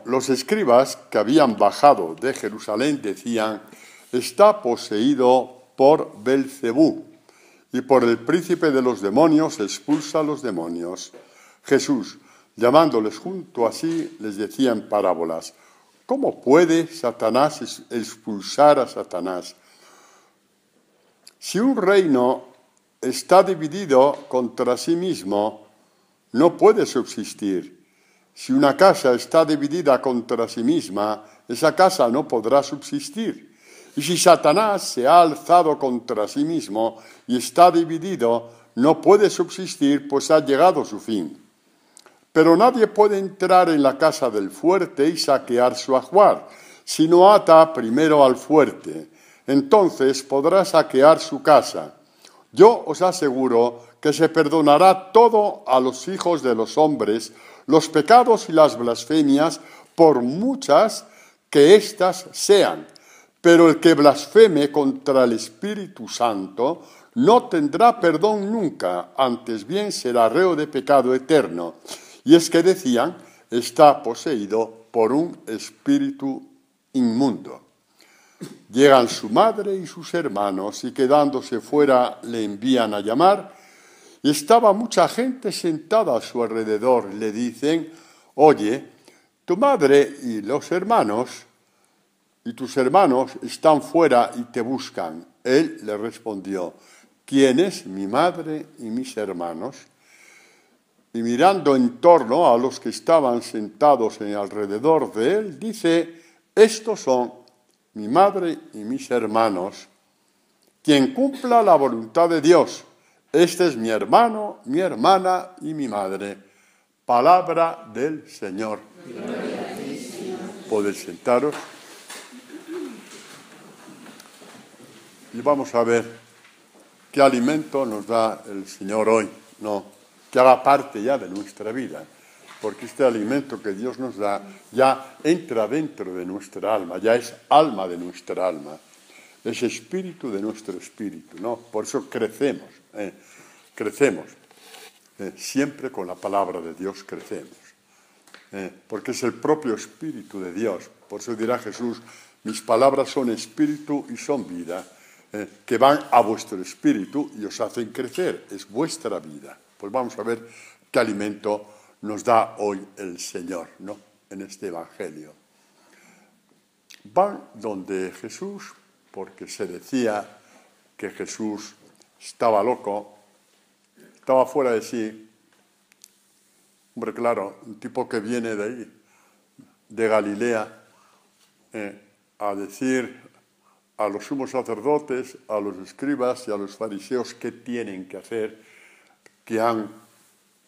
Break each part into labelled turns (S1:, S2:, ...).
S1: los escribas que habían bajado de Jerusalén decían: está poseído por Belcebú, y por el príncipe de los demonios expulsa a los demonios. Jesús, llamándoles junto a sí, les decía en parábolas: ¿cómo puede Satanás expulsar a Satanás? Si un reino está dividido contra sí mismo, no puede subsistir. Si una casa está dividida contra sí misma, esa casa no podrá subsistir. Y si Satanás se ha alzado contra sí mismo y está dividido, no puede subsistir, pues ha llegado su fin. Pero nadie puede entrar en la casa del fuerte y saquear su ajuar, si no ata primero al fuerte. Entonces podrá saquear su casa. Yo os aseguro que se perdonará todo a los hijos de los hombres, los pecados y las blasfemias, por muchas que éstas sean. Pero el que blasfeme contra el Espíritu Santo no tendrá perdón nunca, antes bien será reo de pecado eterno. Y es que decían: está poseído por un espíritu inmundo. Llegan su madre y sus hermanos, y quedándose fuera le envían a llamar. Y estaba mucha gente sentada a su alrededor. Le dicen: oye, tu madre y los hermanos y tus hermanos están fuera y te buscan. Él le respondió: ¿quién es mi madre y mis hermanos? Y mirando en torno a los que estaban sentados alrededor de él, dice: estos son mi madre y mis hermanos. Quien cumpla la voluntad de Dios, este es mi hermano, mi hermana y mi madre. Palabra del Señor.
S2: Gloria a ti, Señor.
S1: Podéis sentaros. Y vamos a ver qué alimento nos da el Señor hoy, ¿no? Que haga parte ya de nuestra vida, porque este alimento que Dios nos da ya entra dentro de nuestra alma, ya es alma de nuestra alma, es espíritu de nuestro espíritu, ¿no? Por eso crecemos, siempre con la palabra de Dios crecemos, porque es el propio espíritu de Dios. Por eso dirá Jesús: mis palabras son espíritu y son vida, que van a vuestro espíritu y os hacen crecer, es vuestra vida. Pues vamos a ver qué alimento nos da hoy el Señor, ¿no? En este Evangelio. Van donde Jesús, porque se decía que Jesús estaba loco, estaba fuera de sí. Hombre, claro, un tipo que viene de ahí, de Galilea, a decir a los sumos sacerdotes, a los escribas y a los fariseos qué tienen que hacer, que han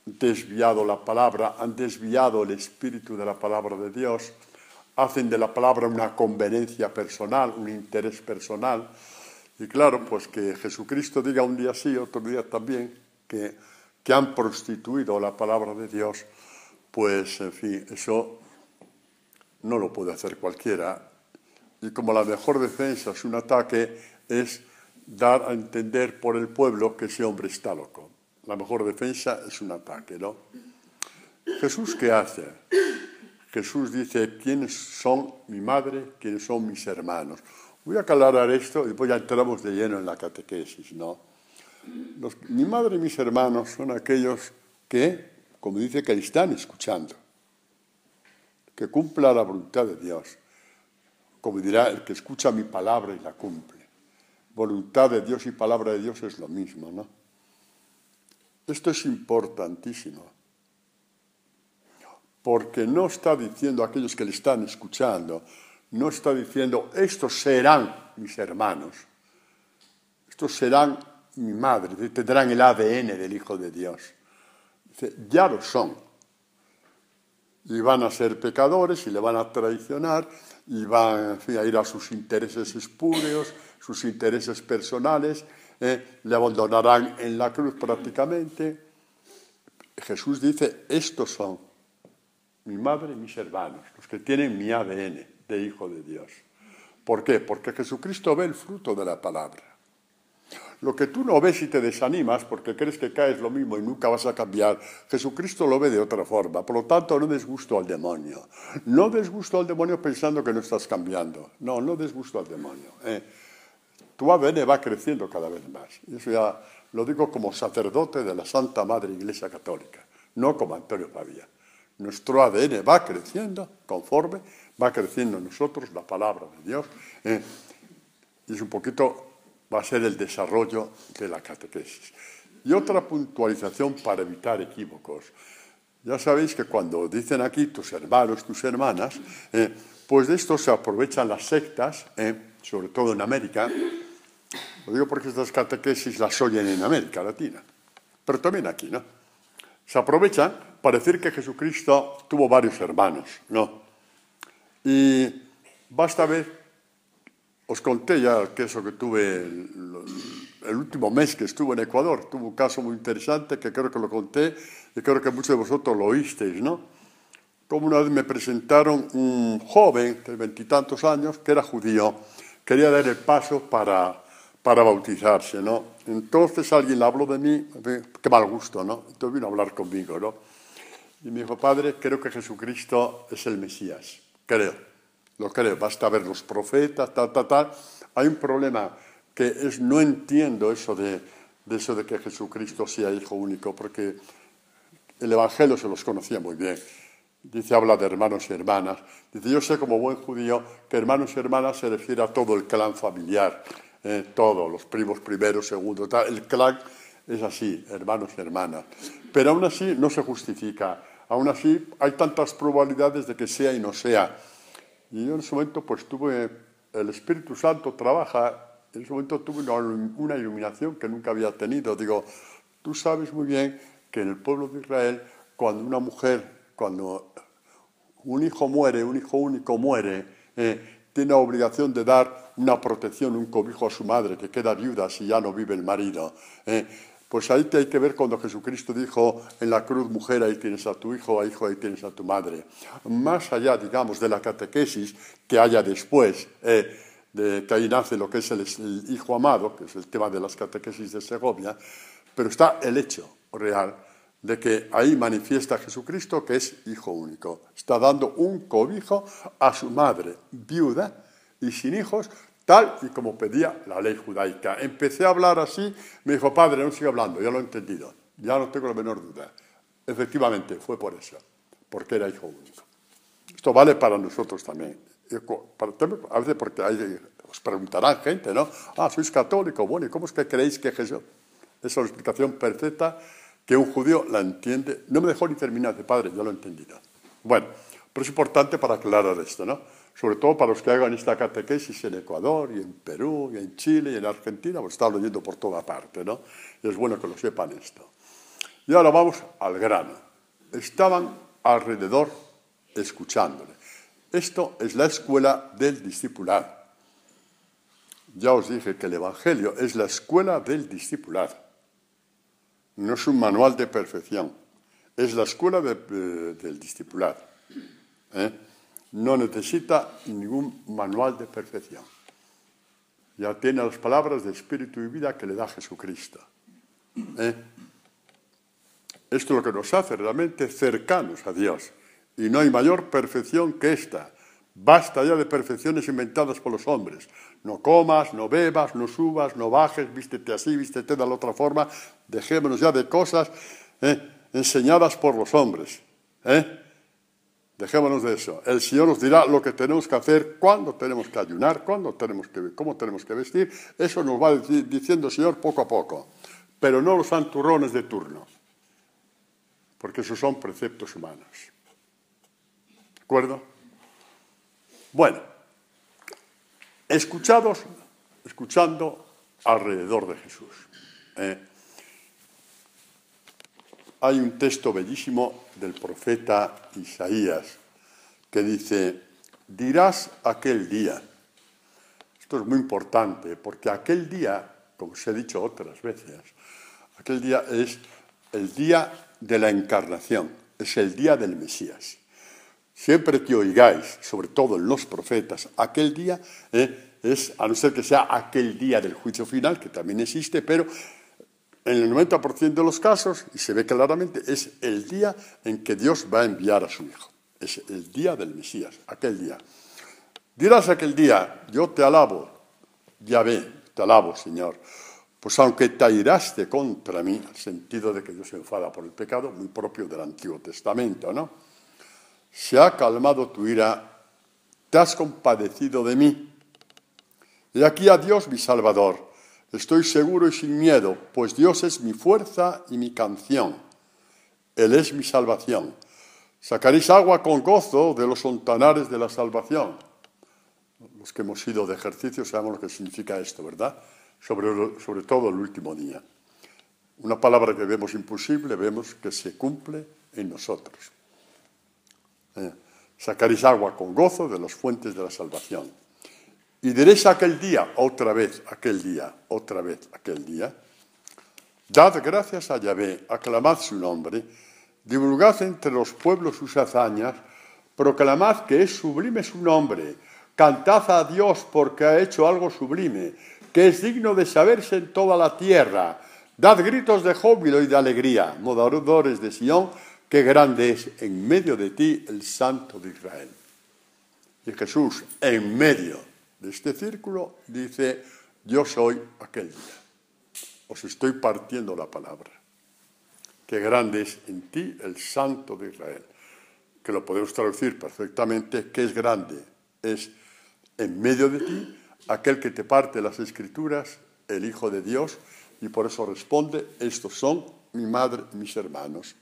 S1: desviado la palabra, han desviado el espíritu de la palabra de Dios, hacen de la palabra una conveniencia personal, un interés personal. Y claro, pues que Jesucristo diga un día sí, otro día también, que han prostituido la palabra de Dios, pues en fin, eso no lo puede hacer cualquiera. Y como la mejor defensa es un ataque, es dar a entender por el pueblo que ese hombre está loco. La mejor defensa es un ataque, ¿no? ¿Jesús qué hace? Jesús dice: ¿quiénes son mi madre? ¿Quiénes son mis hermanos? Voy a aclarar esto y después ya entramos de lleno en la catequesis, ¿no? Mi madre y mis hermanos son aquellos que, como dice, que están escuchando, que cumpla la voluntad de Dios. Como dirá el que escucha mi palabra y la cumple. Voluntad de Dios y palabra de Dios es lo mismo, ¿no? Esto es importantísimo, porque no está diciendo a aquellos que le están escuchando, no está diciendo: estos serán mis hermanos, estos serán mi madre, tendrán el ADN del Hijo de Dios. Dice: ya lo son. Y van a ser pecadores y le van a traicionar y van, en fin, a ir a sus intereses espurios, sus intereses personales, le abandonarán en la cruz prácticamente. Jesús dice: estos son mi madre y mis hermanos, los que tienen mi ADN de Hijo de Dios. ¿Por qué? Porque Jesucristo ve el fruto de la palabra. Lo que tú no ves y te desanimas porque crees que caes lo mismo y nunca vas a cambiar, Jesucristo lo ve de otra forma. Por lo tanto, no des gusto al demonio. No des gusto al demonio pensando que no estás cambiando. No, no des gusto al demonio. Tu ADN va creciendo cada vez más. Y eso ya lo digo como sacerdote de la Santa Madre Iglesia Católica, no como Antonio Pavía. Nuestro ADN va creciendo conforme va creciendo en nosotros la palabra de Dios. Y es un poquito, va a ser el desarrollo de la catequesis. Y otra puntualización para evitar equívocos. Ya sabéis que cuando dicen aquí tus hermanos, tus hermanas, pues de esto se aprovechan las sectas, sobre todo en América. Lo digo porque estas catequesis las oyen en América Latina, pero también aquí, ¿no? Se aprovechan para decir que Jesucristo tuvo varios hermanos, ¿no? Y basta ver, os conté ya que eso que tuve el último mes que estuve en Ecuador, tuve un caso muy interesante que creo que lo conté y creo que muchos de vosotros lo oísteis, ¿no? Como una vez me presentaron un joven de 20 y tantos años que era judío, quería dar el paso para bautizarse, ¿no? Entonces alguien le habló de mí, qué mal gusto, ¿no? Entonces vino a hablar conmigo, ¿no? Y me dijo, padre, creo que Jesucristo es el Mesías, lo creo, basta ver los profetas, tal. Hay un problema que es, no entiendo eso de que Jesucristo sea hijo único, porque el Evangelio se los conocía muy bien. Dice, habla de hermanos y hermanas. Dice, yo sé como buen judío que hermanos y hermanas se refiere a todo el clan familiar, todos, los primos primeros, segundos, tal. El clan es así, hermanos y hermanas. Pero aún así no se justifica. Aún así hay tantas probabilidades de que sea y no sea. Y yo en ese momento pues tuve, el Espíritu Santo trabaja, en ese momento tuve una iluminación que nunca había tenido. Digo, tú sabes muy bien que en el pueblo de Israel, cuando una mujer, cuando un hijo muere, un hijo único muere, tiene la obligación de dar una protección, un cobijo a su madre, que queda viuda si ya no vive el marido. Pues ahí te hay que ver cuando Jesucristo dijo en la cruz, mujer, ahí tienes a tu hijo, ahí tienes a tu madre. Más allá, digamos, de la catequesis que haya después, que ahí nace lo que es el hijo amado, que es el tema de las catequesis de Segovia, pero está el hecho real de que ahí manifiesta Jesucristo que es hijo único. Está dando un cobijo a su madre, viuda y sin hijos, tal y como pedía la ley judaica. Empecé a hablar así, me dijo, padre, no siga hablando, ya lo he entendido, ya no tengo la menor duda. Efectivamente, fue por eso, porque era hijo único. Esto vale para nosotros también. A veces porque os preguntarán gente, ¿no? ¿Sois católico? Bueno, ¿y cómo es que creéis que Jesús? Esa es la explicación perfecta que un judío la entiende. No me dejó ni terminar, de padre, ya lo he entendido. Bueno, pero es importante para aclarar esto, ¿no? Sobre todo para los que hagan esta catequesis en Ecuador, y en Perú, y en Chile, y en Argentina, pues están leyendo por toda parte, ¿no? Y es bueno que lo sepan esto. Y ahora vamos al grano. Estaban alrededor escuchándole. Esto es la escuela del discipulado. Ya os dije que el Evangelio es la escuela del discipulado. No es un manual de perfección. Es la escuela del discipulado. No necesita ningún manual de perfección. Ya tiene las palabras de espíritu y vida que le da Jesucristo. Esto es lo que nos hace realmente cercanos a Dios. Y no hay mayor perfección que esta. Basta ya de perfecciones inventadas por los hombres. No comas, no bebas, no subas, no bajes, vístete así, vístete de la otra forma. Dejémonos ya de cosas enseñadas por los hombres. Dejémonos de eso. El Señor nos dirá lo que tenemos que hacer, cuándo tenemos que ayunar, cómo tenemos que vestir. Eso nos va diciendo el Señor poco a poco. Pero no los santurrones de turno. Porque esos son preceptos humanos. ¿De acuerdo? Bueno, escuchando alrededor de Jesús. Hay un texto bellísimo del profeta Isaías que dice, dirás aquel día. Esto es muy importante porque aquel día, como os he dicho otras veces, aquel día es el día de la encarnación, es el día del Mesías. Siempre que oigáis, sobre todo en los profetas, aquel día es, a no ser que sea aquel día del juicio final, que también existe, pero en el 90% de los casos, y se ve claramente, es el día en que Dios va a enviar a su Hijo. Es el día del Mesías, aquel día. Dirás aquel día, yo te alabo, Yahvé, te alabo, Señor, pues aunque te airaste contra mí, el sentido de que Dios se enfada por el pecado, muy propio del Antiguo Testamento, ¿no? Se ha calmado tu ira, te has compadecido de mí. He aquí a Dios mi Salvador, estoy seguro y sin miedo, pues Dios es mi fuerza y mi canción. Él es mi salvación. Sacaréis agua con gozo de los fontanares de la salvación. Los que hemos ido de ejercicio sabemos lo que significa esto, ¿verdad? Sobre todo el último día. Una palabra que vemos imposible, vemos que se cumple en nosotros. Sacaréis agua con gozo de las fuentes de la salvación. Y diréis aquel día, otra vez aquel día, dad gracias a Yahvé, aclamad su nombre, divulgad entre los pueblos sus hazañas, proclamad que es sublime su nombre, cantad a Dios porque ha hecho algo sublime, que es digno de saberse en toda la tierra. Dad gritos de júbilo y de alegría, moradores de Sión, que grande es en medio de ti el Santo de Israel. Y Jesús, en medio de este círculo, dice, yo soy aquel día. Os estoy partiendo la palabra. Que grande es en ti el Santo de Israel. Que lo podemos traducir perfectamente, que es grande, es en medio de ti aquel que te parte las Escrituras, el Hijo de Dios, y por eso responde, estos son mi madre y mis hermanos.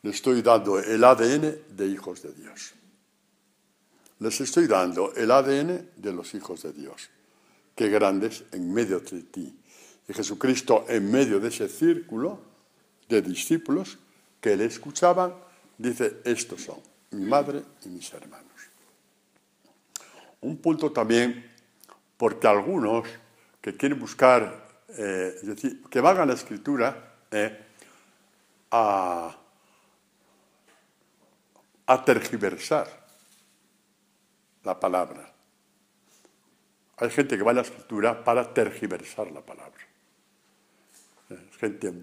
S1: Les estoy dando el ADN de hijos de Dios. Les estoy dando el ADN de los hijos de Dios. Qué grandes en medio de ti. Y Jesucristo en medio de ese círculo de discípulos que le escuchaban, dice, estos son mi madre y mis hermanos. Un punto también, porque algunos que quieren buscar, es decir, que van a la Escritura a tergiversar la palabra. Hay gente que va a la Escritura para tergiversar la palabra. Es gente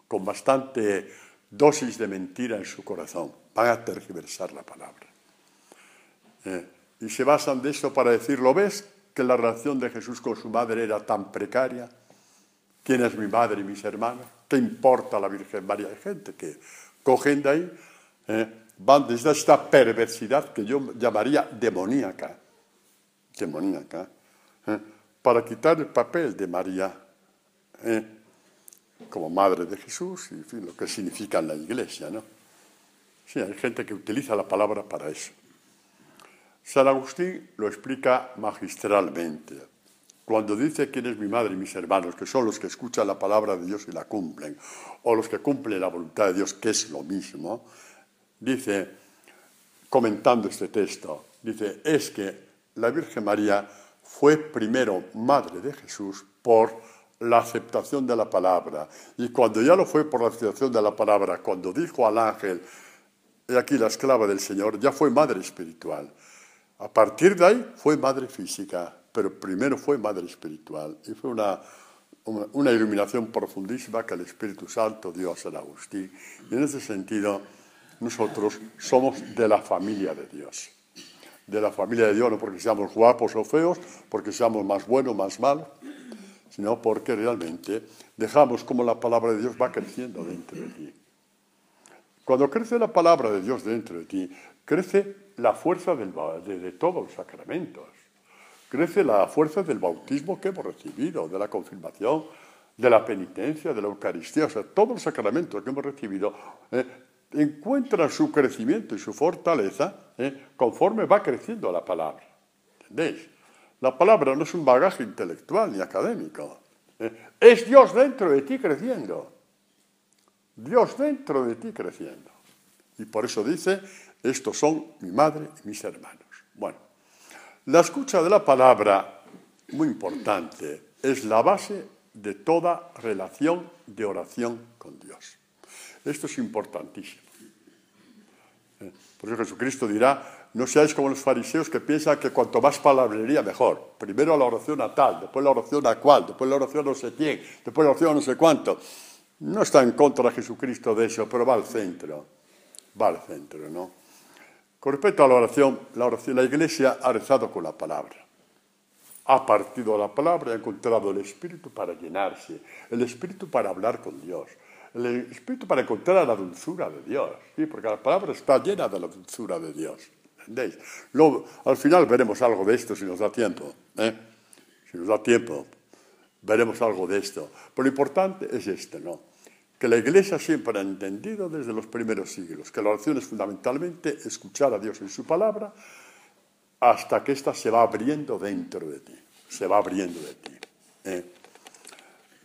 S1: con bastante dosis de mentira en su corazón. Van a tergiversar la palabra. Y se basan de eso para decir, ¿lo ves? Que la relación de Jesús con su madre era tan precaria. ¿Quién es mi madre y mis hermanos? ¿Qué importa la Virgen María? Hay gente que cogen de ahí, van desde esta perversidad que yo llamaría demoníaca, para quitar el papel de María como madre de Jesús y en fin, lo que significa en la Iglesia, ¿no? Sí, hay gente que utiliza la palabra para eso. San Agustín lo explica magistralmente. Cuando dice quién es mi madre y mis hermanos, que son los que escuchan la palabra de Dios y la cumplen, o los que cumplen la voluntad de Dios, que es lo mismo, dice, comentando este texto, dice, es que la Virgen María fue primero madre de Jesús por la aceptación de la palabra. Y cuando ya lo fue por la aceptación de la palabra, cuando dijo al ángel, he aquí la esclava del Señor, ya fue madre espiritual. A partir de ahí fue madre física, pero primero fue madre espiritual. Y fue una iluminación profundísima que el Espíritu Santo dio a San Agustín. Y en ese sentido, nosotros somos de la familia de Dios. De la familia de Dios, no porque seamos guapos o feos, porque seamos más buenos, más malos, sino porque realmente dejamos como la palabra de Dios va creciendo dentro de ti. Cuando crece la palabra de Dios dentro de ti, crece la fuerza de todos los sacramentos. Crece la fuerza del bautismo que hemos recibido, de la confirmación, de la penitencia, de la Eucaristía. O sea, todos los sacramentos que hemos recibido encuentran su crecimiento y su fortaleza conforme va creciendo la palabra. ¿Entendéis? La palabra no es un bagaje intelectual ni académico. Es Dios dentro de ti creciendo. Dios dentro de ti creciendo. Y por eso dice, estos son mi madre y mis hermanos. Bueno, la escucha de la palabra, muy importante, es la base de toda relación de oración con Dios. Esto es importantísimo. Por eso Jesucristo dirá, No seáis como los fariseos que piensan que cuanto más palabrería mejor. Primero la oración a tal, después la oración a cual, después la oración a no sé quién, después la oración a no sé cuánto. No está en contra de Jesucristo de eso, pero va al centro. Va al centro, ¿no? Con respecto a la oración, la Iglesia ha rezado con la palabra. Ha partido la palabra y ha encontrado el Espíritu para llenarse, el Espíritu para hablar con Dios, el Espíritu para encontrar la dulzura de Dios, ¿sí? Porque la palabra está llena de la dulzura de Dios, ¿entendéis? Luego, al final veremos algo de esto si nos da tiempo, Si nos da tiempo, veremos algo de esto. Pero lo importante es esto, ¿no? Que la Iglesia siempre ha entendido desde los primeros siglos que la oración es fundamentalmente escuchar a Dios en su palabra hasta que ésta se va abriendo dentro de ti, se va abriendo de ti.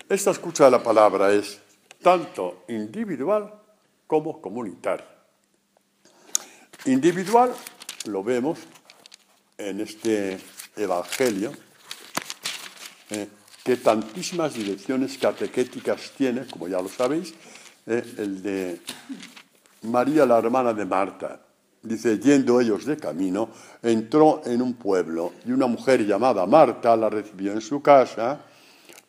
S1: Esta escucha de la palabra es tanto individual como comunitaria. Individual lo vemos en este Evangelio, que tantísimas direcciones catequéticas tiene, como ya lo sabéis, el de María, la hermana de Marta. Dice, yendo ellos de camino, entró en un pueblo y una mujer llamada Marta la recibió en su casa.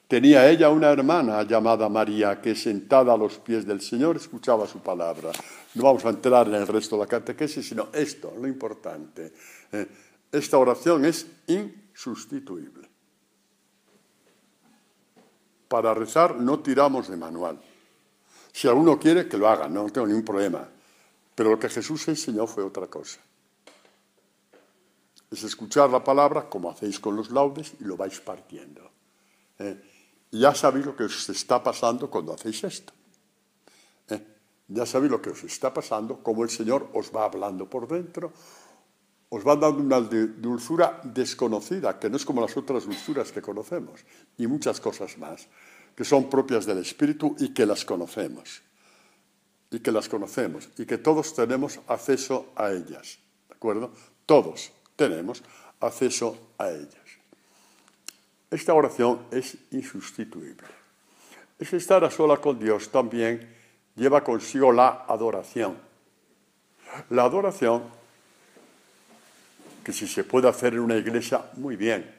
S1: Tenía ella una hermana llamada María que sentada a los pies del Señor escuchaba su palabra. No vamos a entrar en el resto de la catequesis, sino esto, lo importante. Esta oración es insustituible. Para rezar no tiramos de manual. Si alguno quiere, que lo haga, no tengo ningún problema. Pero lo que Jesús enseñó fue otra cosa. Es escuchar la palabra como hacéis con los laudes y lo vais partiendo. Ya sabéis lo que os está pasando cuando hacéis esto. Ya sabéis lo que os está pasando, cómo el Señor os va hablando por dentro, os va dando una dulzura desconocida, que no es como las otras dulzuras que conocemos, y muchas cosas más, que son propias del Espíritu y que las conocemos. Y que todos tenemos acceso a ellas, ¿de acuerdo? Todos tenemos acceso a ellas. Esta oración es insustituible. Es estar a sola con Dios también lleva consigo la adoración. La adoración, que si se puede hacer en una iglesia, muy bien,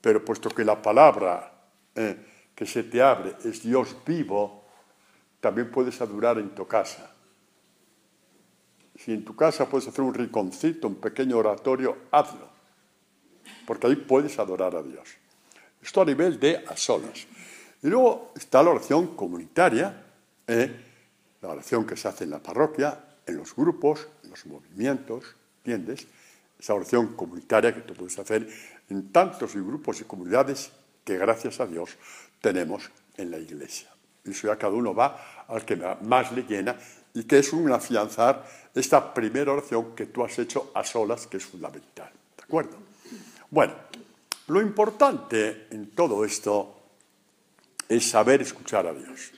S1: pero puesto que la palabra que se te abre es Dios vivo, también puedes adorar en tu casa. Si en tu casa puedes hacer un rinconcito, un pequeño oratorio, hazlo, porque ahí puedes adorar a Dios. Esto a nivel de a solas. Y luego está la oración comunitaria, la oración que se hace en la parroquia, en los grupos, en los movimientos, ¿entiendes? Esa oración comunitaria que tú puedes hacer en tantos grupos y comunidades que, gracias a Dios, tenemos en la Iglesia. Eso ya cada uno va al que más le llena y que es un afianzar esta primera oración que tú has hecho a solas, que es fundamental. ¿De acuerdo? Bueno, lo importante en todo esto es saber escuchar a Dios.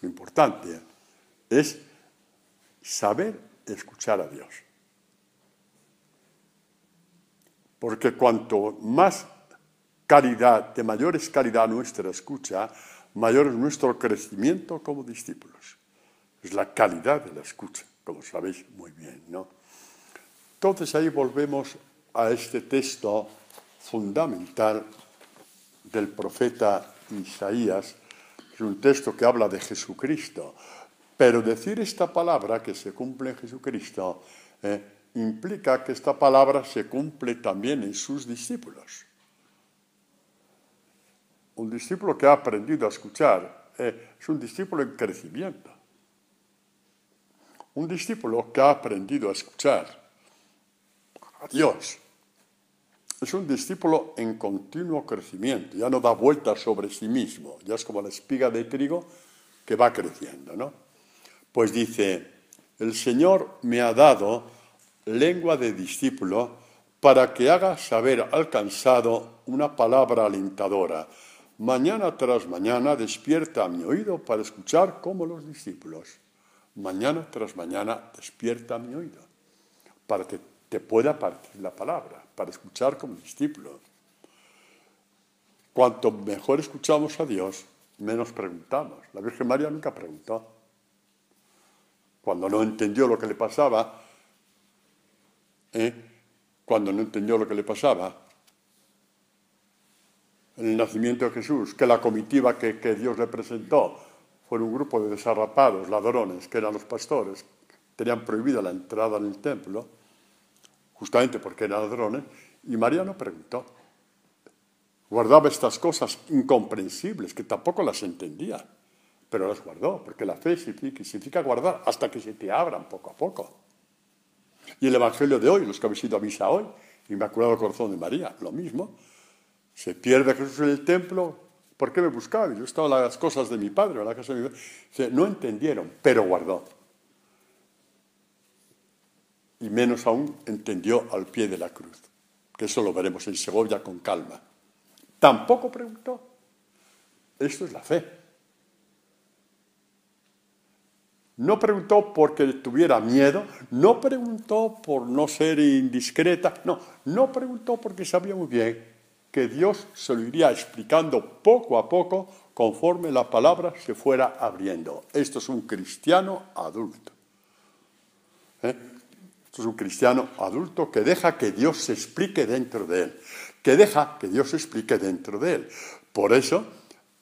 S1: Lo importante es saber escuchar a Dios. Porque cuanto más calidad, de mayor es calidad nuestra escucha, mayor es nuestro crecimiento como discípulos. Es la calidad de la escucha, como sabéis muy bien, ¿no? Entonces ahí volvemos a este texto fundamental del profeta Isaías. Es un texto que habla de Jesucristo, pero decir esta palabra que se cumple en Jesucristo implica que esta palabra se cumple también en sus discípulos. Un discípulo que ha aprendido a escuchar es un discípulo en crecimiento. Un discípulo que ha aprendido a escuchar a Dios es un discípulo en continuo crecimiento. Ya no da vueltas sobre sí mismo. Ya es como la espiga de trigo que va creciendo, ¿no? Pues dice, el Señor me ha dado lengua de discípulo para que haga saber al cansado una palabra alentadora. Mañana tras mañana despierta mi oído para escuchar como los discípulos. Mañana tras mañana despierta mi oído para que te pueda partir la palabra, para escuchar como discípulo. Cuanto mejor escuchamos a Dios, menos preguntamos. La Virgen María nunca preguntó. Cuando no entendió lo que le pasaba, cuando no entendió lo que le pasaba. En el nacimiento de Jesús, que la comitiva que Dios le presentó fue un grupo de desarrapados, ladrones, que eran los pastores, tenían prohibida la entrada en el templo, justamente porque eran ladrones, y María no preguntó. Guardaba estas cosas incomprensibles, que tampoco las entendía, pero las guardó, porque la fe significa guardar hasta que se te abran poco a poco. Y el Evangelio de hoy, los que habéis ido a misa hoy, Inmaculado Corazón de María, lo mismo. Se pierde Jesús en el templo, ¿por qué me buscaba? Yo estaba en las cosas de mi padre, en la casa de mi padre. No entendieron, pero guardó. Y menos aún entendió al pie de la cruz, que eso lo veremos en Segovia con calma. Tampoco preguntó. Esto es la fe. No preguntó porque tuviera miedo, no preguntó por no ser indiscreta, no preguntó porque sabía muy bien que Dios se lo iría explicando poco a poco conforme la palabra se fuera abriendo. Esto es un cristiano adulto. Esto es un cristiano adulto que deja que Dios se explique dentro de él. Que deja que Dios se explique dentro de él. Por eso,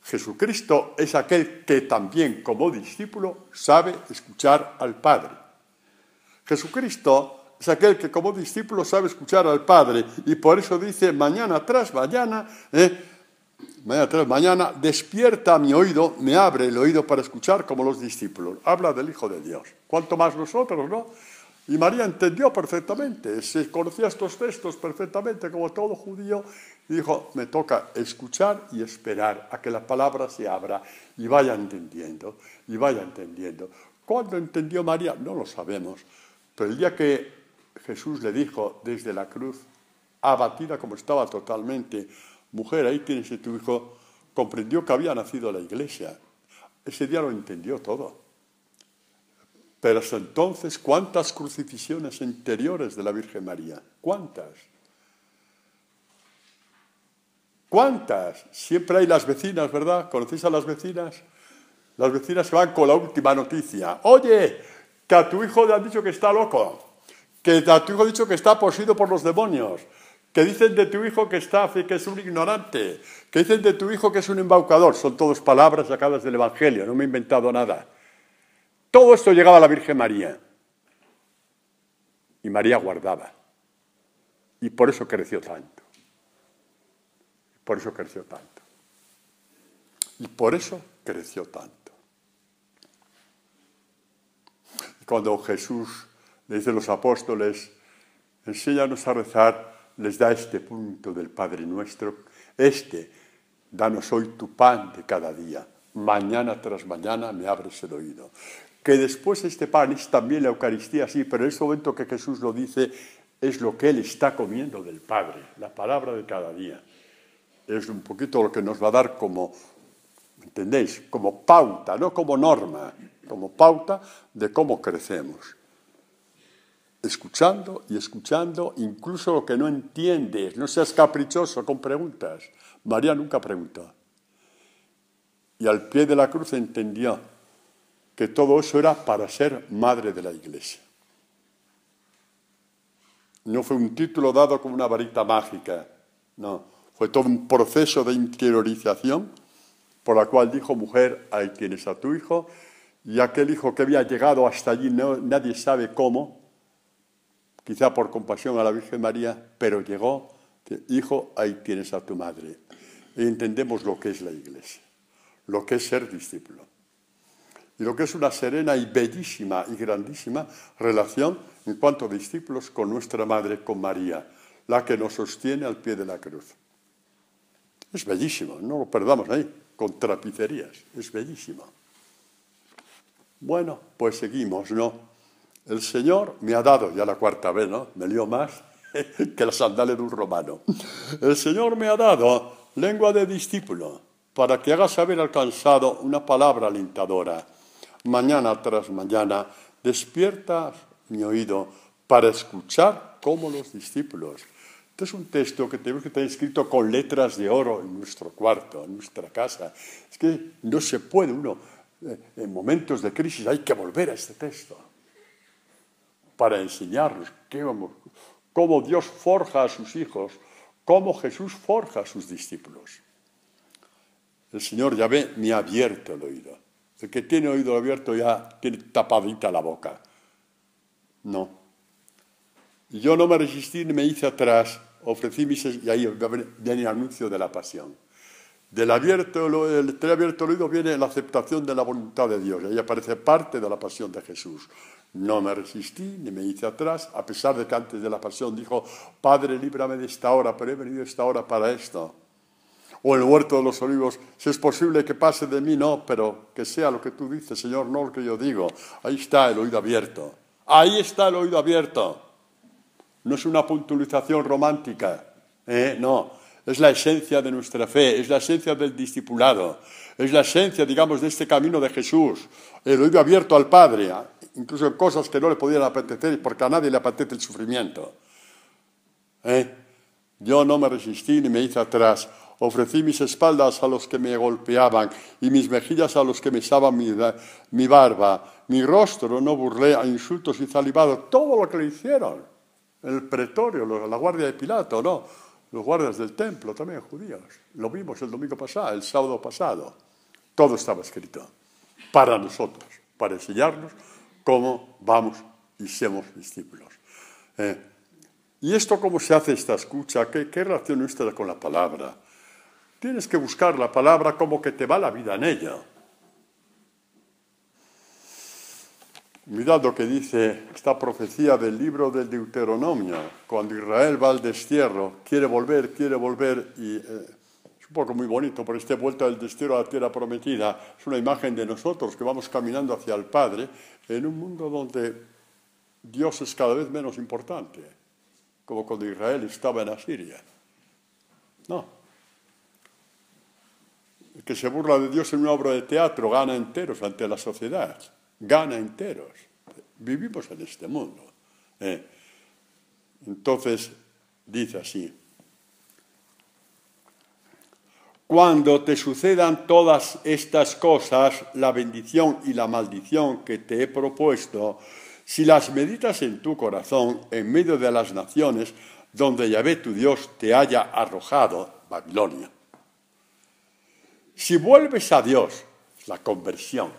S1: Jesucristo es aquel que también, como discípulo, sabe escuchar al Padre. Jesucristo es aquel que como discípulo sabe escuchar al Padre y por eso dice mañana tras mañana, despierta mi oído, me abre el oído para escuchar como los discípulos. Habla del Hijo de Dios. ¿Cuánto más nosotros, no? Y María entendió perfectamente, se conocía estos textos perfectamente como todo judío y dijo, me toca escuchar y esperar a que la palabra se abra y vaya entendiendo, y vaya entendiendo. ¿Cuándo entendió María? No lo sabemos, pero el día que Jesús le dijo desde la cruz, abatida como estaba totalmente, mujer, ahí tienes a tu hijo, comprendió que había nacido la Iglesia. Ese día lo entendió todo. Pero hasta entonces, ¿cuántas crucifixiones interiores de la Virgen María? ¿Cuántas? ¿Cuántas? Siempre hay las vecinas, ¿verdad? ¿Conocéis a las vecinas? Las vecinas se van con la última noticia. Oye, que a tu hijo le han dicho que está loco. Que a tu hijo han dicho que está poseído por los demonios, que dicen de tu hijo que es un ignorante, que dicen de tu hijo que es un embaucador. Son todas palabras sacadas del Evangelio, no me he inventado nada. Todo esto llegaba a la Virgen María. Y María guardaba. Y por eso creció tanto. Por eso creció tanto. Y por eso creció tanto. Y cuando Jesús le dice a los apóstoles, enséñanos a rezar, les da este punto del Padre Nuestro, danos hoy tu pan de cada día, mañana tras mañana me abres el oído. Que después este pan es también la Eucaristía, sí, pero en ese momento que Jesús lo dice, es lo que Él está comiendo del Padre, la palabra de cada día. Es un poquito lo que nos va a dar como, ¿entendéis? Como pauta, no como norma, como pauta de cómo crecemos. Escuchando y escuchando, incluso lo que no entiendes. No seas caprichoso con preguntas. María nunca preguntó. Y al pie de la cruz entendió que todo eso era para ser madre de la Iglesia. No fue un título dado como una varita mágica, no. Fue todo un proceso de interiorización por la cual dijo, mujer, ahí tienes a tu hijo, y aquel hijo que había llegado hasta allí, nadie sabe cómo, quizá por compasión a la Virgen María, pero llegó, hijo, ahí tienes a tu madre. Y entendemos lo que es la Iglesia, lo que es ser discípulo. Y lo que es una serena y bellísima y grandísima relación en cuanto a discípulos con nuestra Madre, con María, la que nos sostiene al pie de la cruz. Es bellísimo, no lo perdamos ahí, con tapicerías, es bellísimo. Bueno, pues seguimos, ¿no? El Señor me ha dado, ya la cuarta vez, ¿no? Me lío más que la sandalia de un romano. El Señor me ha dado lengua de discípulo para que haga saber al cansado una palabra alentadora. Mañana tras mañana despierta mi oído para escuchar como los discípulos. Este es un texto que tenemos que tener escrito con letras de oro en nuestro cuarto, en nuestra casa. Es que no se puede uno, en momentos de crisis hay que volver a este texto para enseñarnos cómo Dios forja a sus hijos, cómo Jesús forja a sus discípulos. El Señor Yahvé me ha abierto el oído. El que tiene oído abierto ya tiene tapadita la boca. No. Yo no me resistí ni me hice atrás, ofrecí mis... Y ahí viene el anuncio de la pasión. Del abierto el oído viene la aceptación de la voluntad de Dios. Y ahí aparece parte de la pasión de Jesús. No me resistí ni me hice atrás, a pesar de que antes de la pasión dijo, Padre, líbrame de esta hora, pero he venido esta hora para esto. O el huerto de los olivos, si es posible que pase de mí, no, pero que sea lo que tú dices, Señor, no lo que yo digo. Ahí está el oído abierto. Ahí está el oído abierto. No es una puntualización romántica, no. Es la esencia de nuestra fe, es la esencia del discipulado, es la esencia, digamos, de este camino de Jesús. El oído abierto al Padre, incluso en cosas que no le podían apetecer, porque a nadie le apetece el sufrimiento. Yo no me resistí ni me hice atrás. Ofrecí mis espaldas a los que me golpeaban y mis mejillas a los que mesaban mi barba. Mi rostro no burlé a insultos y salivado. Todo lo que le hicieron. El pretorio, la guardia de Pilato, no. Los guardias del templo, también judíos. Lo vimos el domingo pasado, el sábado pasado. Todo estaba escrito para nosotros, para enseñarnos cómo vamos y somos discípulos. ¿Y esto cómo se hace esta escucha? ¿Qué relación está con la palabra? Tienes que buscar la palabra como que te va la vida en ella. Mirad lo que dice esta profecía del libro del Deuteronomio. Cuando Israel va al destierro, quiere volver, y es un poco muy bonito, por esta vuelta del destierro a la tierra prometida. Es una imagen de nosotros que vamos caminando hacia el Padre en un mundo donde Dios es cada vez menos importante, como cuando Israel estaba en Asiria. No. El que se burla de Dios en una obra de teatro gana enteros ante la sociedad. Gana enteros. Vivimos en este mundo. Entonces, dice así. Cuando te sucedan todas estas cosas, la bendición y la maldición que te he propuesto, si las meditas en tu corazón, en medio de las naciones, donde Yahvé tu Dios te haya arrojado, Babilonia. Si vuelves a Dios, la conversión,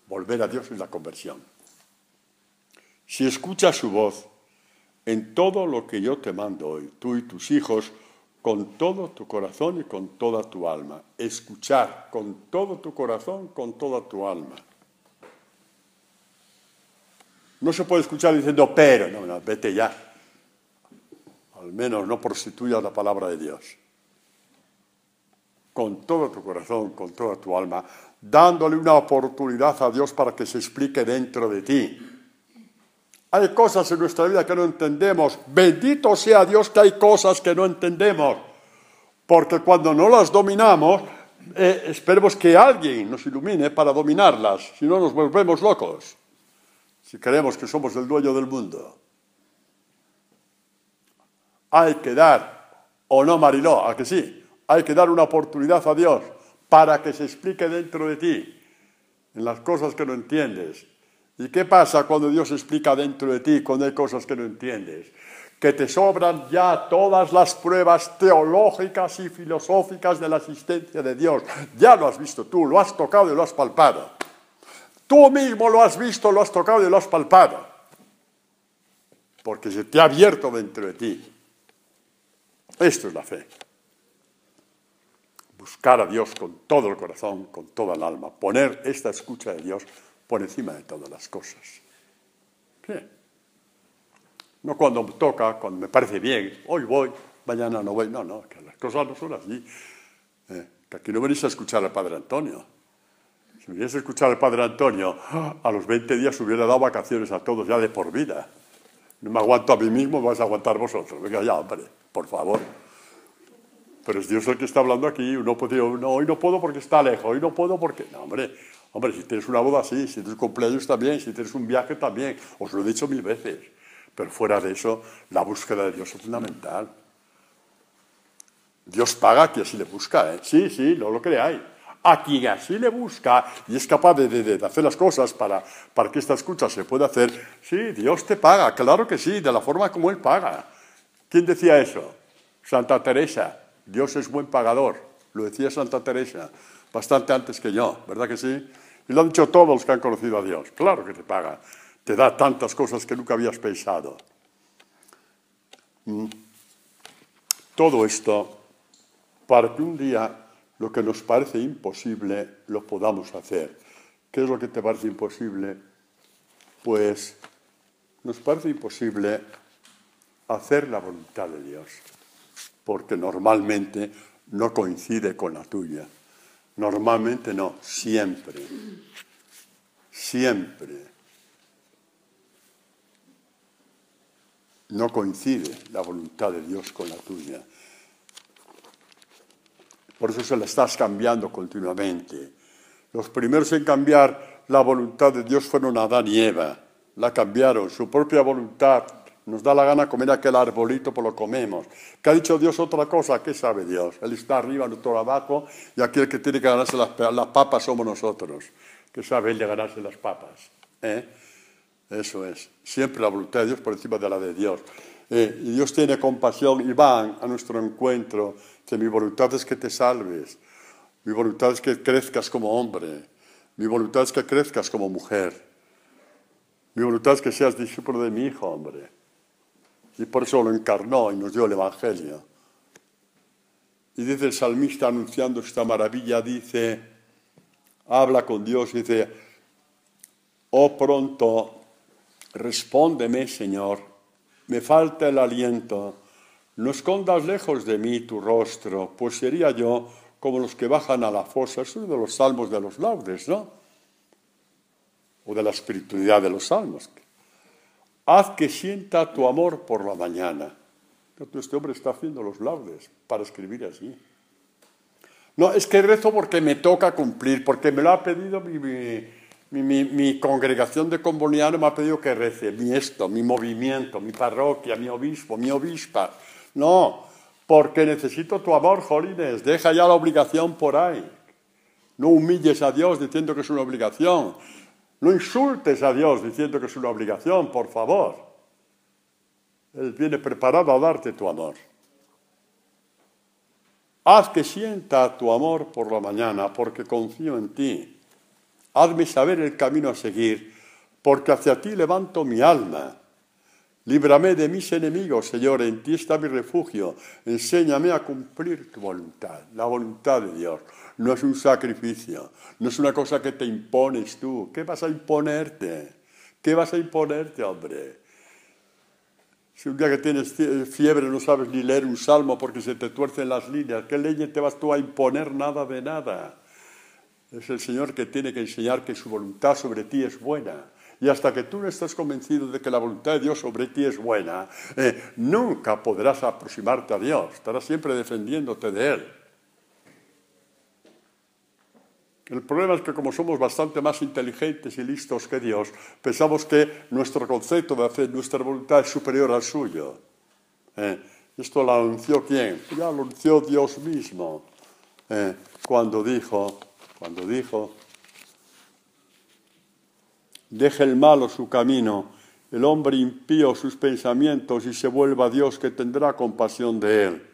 S1: volver a Dios es la conversión. Si escuchas su voz en todo lo que yo te mando hoy, tú y tus hijos, con todo tu corazón y con toda tu alma. Escuchar con todo tu corazón, con toda tu alma. No se puede escuchar diciendo, pero, no, vete ya. Al menos no prostituyas la palabra de Dios. Con todo tu corazón, con toda tu alma, dándole una oportunidad a Dios para que se explique dentro de ti. Hay cosas en nuestra vida que no entendemos. Bendito sea Dios que hay cosas que no entendemos. Porque cuando no las dominamos, esperemos que alguien nos ilumine para dominarlas. Si no, nos volvemos locos. Si creemos que somos el dueño del mundo. Hay que dar, o no, Mariló, ¿a que sí? Hay que dar una oportunidad a Dios para que se explique dentro de ti, en las cosas que no entiendes. ¿Y qué pasa cuando Dios explica dentro de ti, cuando hay cosas que no entiendes? Que te sobran ya todas las pruebas teológicas y filosóficas de la existencia de Dios. Ya lo has visto tú, lo has tocado y lo has palpado. Tú mismo lo has visto, lo has tocado y lo has palpado. Porque se te ha abierto dentro de ti. Esto es la fe. Buscar a Dios con todo el corazón, con toda el alma. Poner esta escucha de Dios por encima de todas las cosas. ¿Sí? No cuando me toca, cuando me parece bien, hoy voy, mañana no voy. No, que las cosas no son así. Que aquí no venís a escuchar al Padre Antonio. Si venís a escuchar al Padre Antonio, a los 20 días hubiera dado vacaciones a todos ya de por vida. No me aguanto a mí mismo, vais a aguantar vosotros. Venga ya, hombre, por favor. Pero es Dios el que está hablando aquí. Uno puede decir, no, hoy no puedo porque está lejos, hoy no puedo porque... No, hombre, si tienes una boda, sí, si tienes un cumpleaños también, si tienes un viaje también. Os lo he dicho 1000 veces. Pero fuera de eso, la búsqueda de Dios es fundamental. Dios paga a quien así le busca, ¿eh? Sí, no lo creáis. A quien así le busca y es capaz de hacer las cosas para que esta escucha se pueda hacer, sí, Dios te paga, claro que sí, de la forma como Él paga. ¿Quién decía eso? Santa Teresa. Dios es buen pagador. Lo decía Santa Teresa, bastante antes que yo, ¿verdad que sí? Y lo han dicho todos los que han conocido a Dios. Claro que te paga. Te da tantas cosas que nunca habías pensado. Todo esto para que un día lo que nos parece imposible lo podamos hacer. ¿Qué es lo que te parece imposible? Pues nos parece imposible hacer la voluntad de Dios, porque normalmente no coincide con la tuya. Normalmente no, siempre. Siempre. No coincide la voluntad de Dios con la tuya. Por eso se la estás cambiando continuamente. Los primeros en cambiar la voluntad de Dios fueron Adán y Eva. La cambiaron, su propia voluntad. Nos da la gana comer aquel arbolito, pues lo comemos. ¿Qué ha dicho Dios otra cosa? ¿Qué sabe Dios? Él está arriba, nosotros abajo, y aquí el que tiene que ganarse las papas somos nosotros. ¿Qué sabe Él de ganarse las papas? Eso es. Siempre la voluntad de Dios por encima de la de Dios. Y Dios tiene compasión y van a nuestro encuentro. Que mi voluntad es que te salves. Mi voluntad es que crezcas como hombre. Mi voluntad es que crezcas como mujer. Mi voluntad es que seas discípulo de mi Hijo, hombre. Y por eso lo encarnó y nos dio el Evangelio. Y dice el salmista anunciando esta maravilla, dice, habla con Dios y dice, oh pronto, respóndeme, Señor, me falta el aliento, no escondas lejos de mí tu rostro, pues sería yo como los que bajan a la fosa. Es uno de los salmos de los laudes, ¿no? O de la espiritualidad de los salmos. Haz que sienta tu amor por la mañana. Este hombre está haciendo los laudes para escribir así. No, es que rezo porque me toca cumplir, porque me lo ha pedido mi congregación de combonianos, me ha pedido que rece, mi movimiento, mi parroquia, mi obispo, mi obispa. No, porque necesito tu amor, jolines, deja ya la obligación por ahí. No humilles a Dios diciendo que es una obligación. No insultes a Dios diciendo que es una obligación, por favor. Él viene preparado a darte tu amor. Haz que sienta tu amor por la mañana, porque confío en ti. Hazme saber el camino a seguir, porque hacia ti levanto mi alma. Líbrame de mis enemigos, Señor, en ti está mi refugio. Enséñame a cumplir tu voluntad, la voluntad de Dios. No es un sacrificio, no es una cosa que te impones tú. ¿Qué vas a imponerte? ¿Qué vas a imponerte, hombre? Si un día que tienes fiebre no sabes ni leer un salmo porque se te tuercen las líneas, ¿qué ley te vas tú a imponer nada de nada? Es el Señor que tiene que enseñar que su voluntad sobre ti es buena. Y hasta que tú no estés convencido de que la voluntad de Dios sobre ti es buena, nunca podrás aproximarte a Dios. Estarás siempre defendiéndote de Él. El problema es que como somos bastante más inteligentes y listos que Dios, pensamos que nuestro concepto de hacer nuestra voluntad es superior al suyo. ¿Esto lo anunció quién? Ya lo anunció Dios mismo. Cuando dijo, deje el malo su camino, el hombre impío sus pensamientos y se vuelva a Dios que tendrá compasión de él.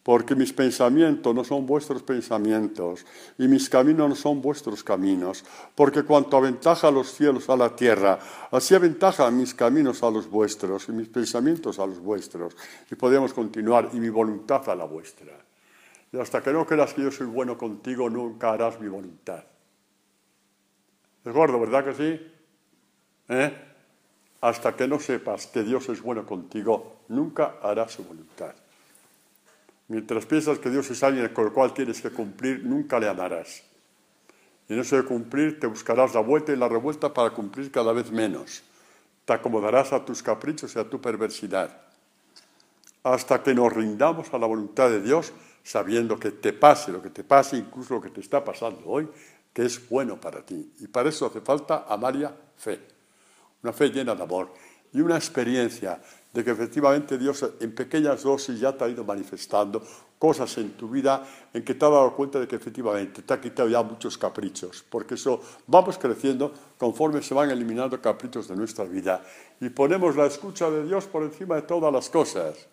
S1: Porque mis pensamientos no son vuestros pensamientos y mis caminos no son vuestros caminos. Porque cuanto aventaja a los cielos a la tierra, así aventaja mis caminos a los vuestros y mis pensamientos a los vuestros. Y podemos continuar, y mi voluntad a la vuestra. Y hasta que no creas que yo soy bueno contigo, nunca harás mi voluntad. ¿Es gordo, verdad que sí? Hasta que no sepas que Dios es bueno contigo, nunca harás su voluntad. Mientras piensas que Dios es alguien con el cual tienes que cumplir, nunca le amarás. Y en eso de cumplir, te buscarás la vuelta y la revuelta para cumplir cada vez menos. Te acomodarás a tus caprichos y a tu perversidad. Hasta que nos rindamos a la voluntad de Dios, sabiendo que te pase lo que te pase, incluso lo que te está pasando hoy, que es bueno para ti. Y para eso hace falta amaria fe. Una fe llena de amor y una experiencia de que efectivamente Dios en pequeñas dosis ya te ha ido manifestando cosas en tu vida en que te has dado cuenta de que efectivamente te ha quitado ya muchos caprichos, porque eso vamos creciendo conforme se van eliminando caprichos de nuestra vida y ponemos la escucha de Dios por encima de todas las cosas.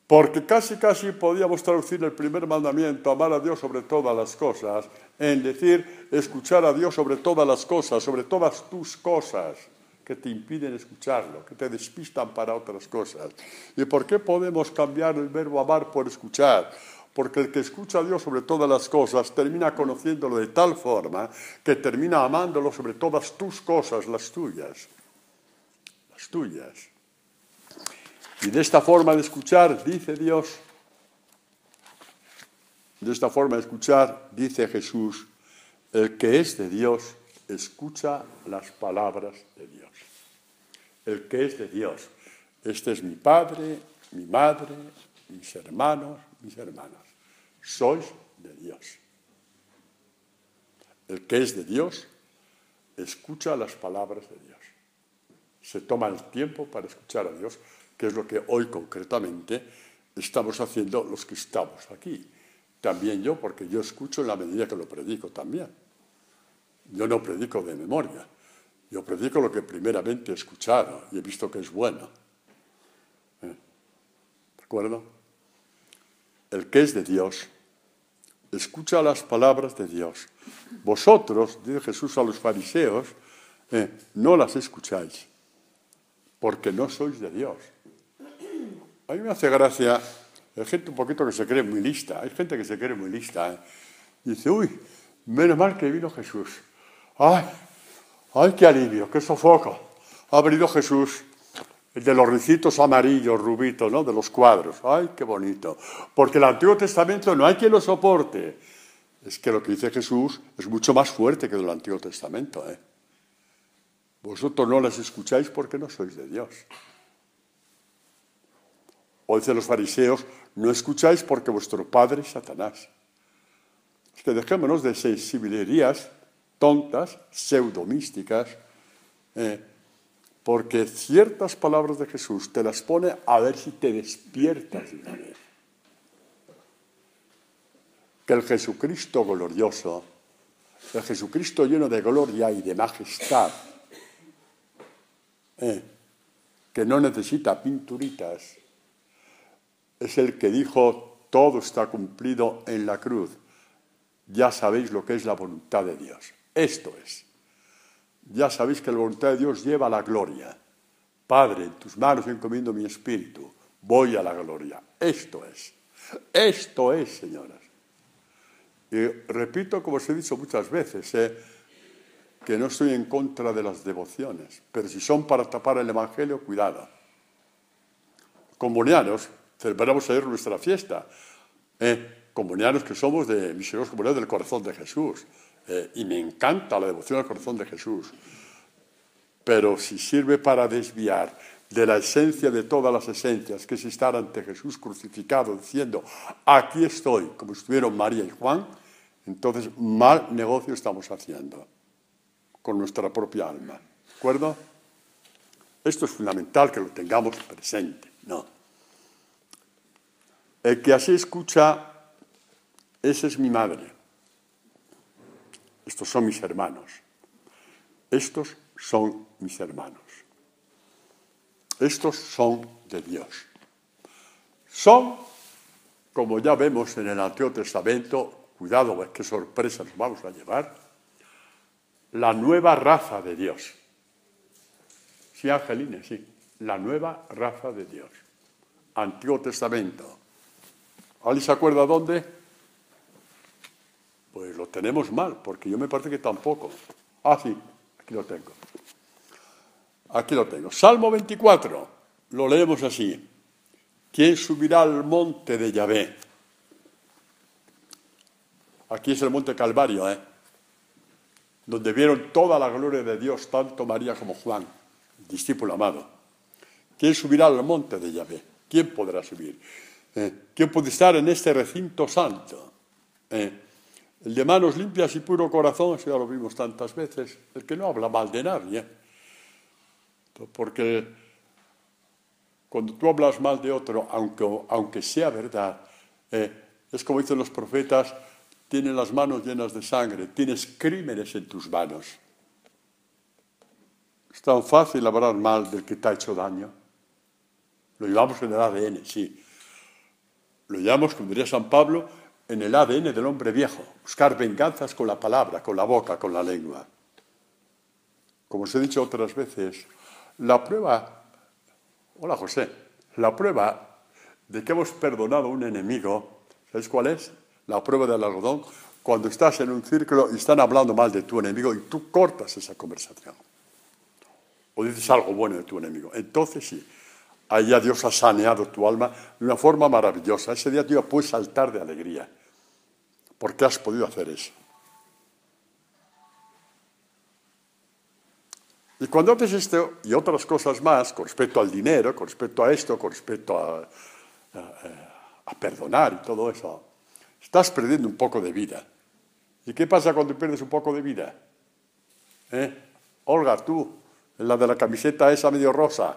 S1: Porque casi podíamos traducir el primer mandamiento, amar a Dios sobre todas las cosas, en decir, escuchar a Dios sobre todas las cosas, sobre todas tus cosas, que te impiden escucharlo, que te despistan para otras cosas. ¿Y por qué podemos cambiar el verbo amar por escuchar? Porque el que escucha a Dios sobre todas las cosas termina conociéndolo de tal forma que termina amándolo sobre todas tus cosas, las tuyas. Las tuyas. Y de esta forma de escuchar, dice Dios, de esta forma de escuchar, dice Jesús, el que es de Dios, escucha las palabras de Dios. El que es de Dios. Este es mi padre, mi madre, mis hermanos, mis hermanas. Sois de Dios. El que es de Dios, escucha las palabras de Dios. Se toma el tiempo para escuchar a Dios, que es lo que hoy concretamente estamos haciendo los que estamos aquí. También yo, porque yo escucho en la medida que lo predico también. Yo no predico de memoria. Yo predico lo que primeramente he escuchado y he visto que es bueno. ¿De acuerdo? El que es de Dios, escucha las palabras de Dios. Vosotros, dice Jesús a los fariseos, no las escucháis, porque no sois de Dios. A mí me hace gracia, hay gente un poquito que se cree muy lista, hay gente que se cree muy lista, y dice, uy, menos mal que vino Jesús. ¡Ay, qué alivio, qué sofoco! Ha venido Jesús, el de los ricitos amarillos, rubitos, ¿no? De los cuadros. ¡Ay, qué bonito! Porque el Antiguo Testamento no hay quien lo soporte. Es que lo que dice Jesús es mucho más fuerte que el Antiguo Testamento, Vosotros no las escucháis porque no sois de Dios. O dicen los fariseos, no escucháis porque vuestro padre es Satanás. Es que dejémonos de sensibilidades tontas, pseudomísticas, porque ciertas palabras de Jesús te las pone a ver si te despiertas de una vez. Que el Jesucristo glorioso, el Jesucristo lleno de gloria y de majestad, que no necesita pinturitas, es el que dijo, todo está cumplido en la cruz. Ya sabéis lo que es la voluntad de Dios. Esto es. Ya sabéis que la voluntad de Dios lleva a la gloria. Padre, en tus manos encomiendo mi espíritu. Voy a la gloria. Esto es. Esto es, señoras. Y repito, como os he dicho muchas veces, que no estoy en contra de las devociones, pero si son para tapar el Evangelio, cuidado. Comunianos, celebramos ayer nuestra fiesta. Comunianos que somos de misioneros comunidad del corazón de Jesús. Y me encanta la devoción al corazón de Jesús. Pero si sirve para desviar de la esencia de todas las esencias, que es estar ante Jesús crucificado diciendo, aquí estoy, como estuvieron María y Juan, entonces mal negocio estamos haciendo con nuestra propia alma. ¿De acuerdo? Esto es fundamental que lo tengamos presente, ¿no? El que así escucha, esa es mi madre. Estos son mis hermanos. Estos son mis hermanos. Estos son de Dios. Son, como ya vemos en el Antiguo Testamento, cuidado, qué sorpresa nos vamos a llevar, la nueva raza de Dios. Sí, Angelines, sí. La nueva raza de Dios. Antiguo Testamento. ¿Alguien se acuerda dónde? Pues lo tenemos mal, porque yo me parece que tampoco. Sí, aquí lo tengo. Aquí lo tengo. Salmo 24, lo leemos así. ¿Quién subirá al monte de Yahvé? Aquí es el monte Calvario, donde vieron toda la gloria de Dios, tanto María como Juan, el discípulo amado. ¿Quién subirá al monte de Yahvé? ¿Quién podrá subir? ¿Quién puede estar en este recinto santo? El de manos limpias y puro corazón, eso ya lo vimos tantas veces, el que no habla mal de nadie. Porque cuando tú hablas mal de otro, aunque sea verdad, es como dicen los profetas, tienes las manos llenas de sangre, tienes crímenes en tus manos. Es tan fácil hablar mal del que te ha hecho daño. Lo llevamos en el ADN, sí. Lo llamamos, como diría San Pablo, en el ADN del hombre viejo. Buscar venganzas con la palabra, con la boca, con la lengua. Como os he dicho otras veces, la prueba... Hola, José. La prueba de que hemos perdonado a un enemigo, ¿sabes cuál es? La prueba del algodón. Cuando estás en un círculo y están hablando mal de tu enemigo y tú cortas esa conversación. O dices algo bueno de tu enemigo. Entonces sí, ahí ya Dios ha saneado tu alma de una forma maravillosa. Ese día tú ya puedes saltar de alegría. ¿Por qué has podido hacer eso? Y cuando haces esto y otras cosas más, con respecto al dinero, con respecto a esto, con respecto a perdonar y todo eso, estás perdiendo un poco de vida. ¿Y qué pasa cuando pierdes un poco de vida? Olga, tú, la de la camiseta esa medio rosa.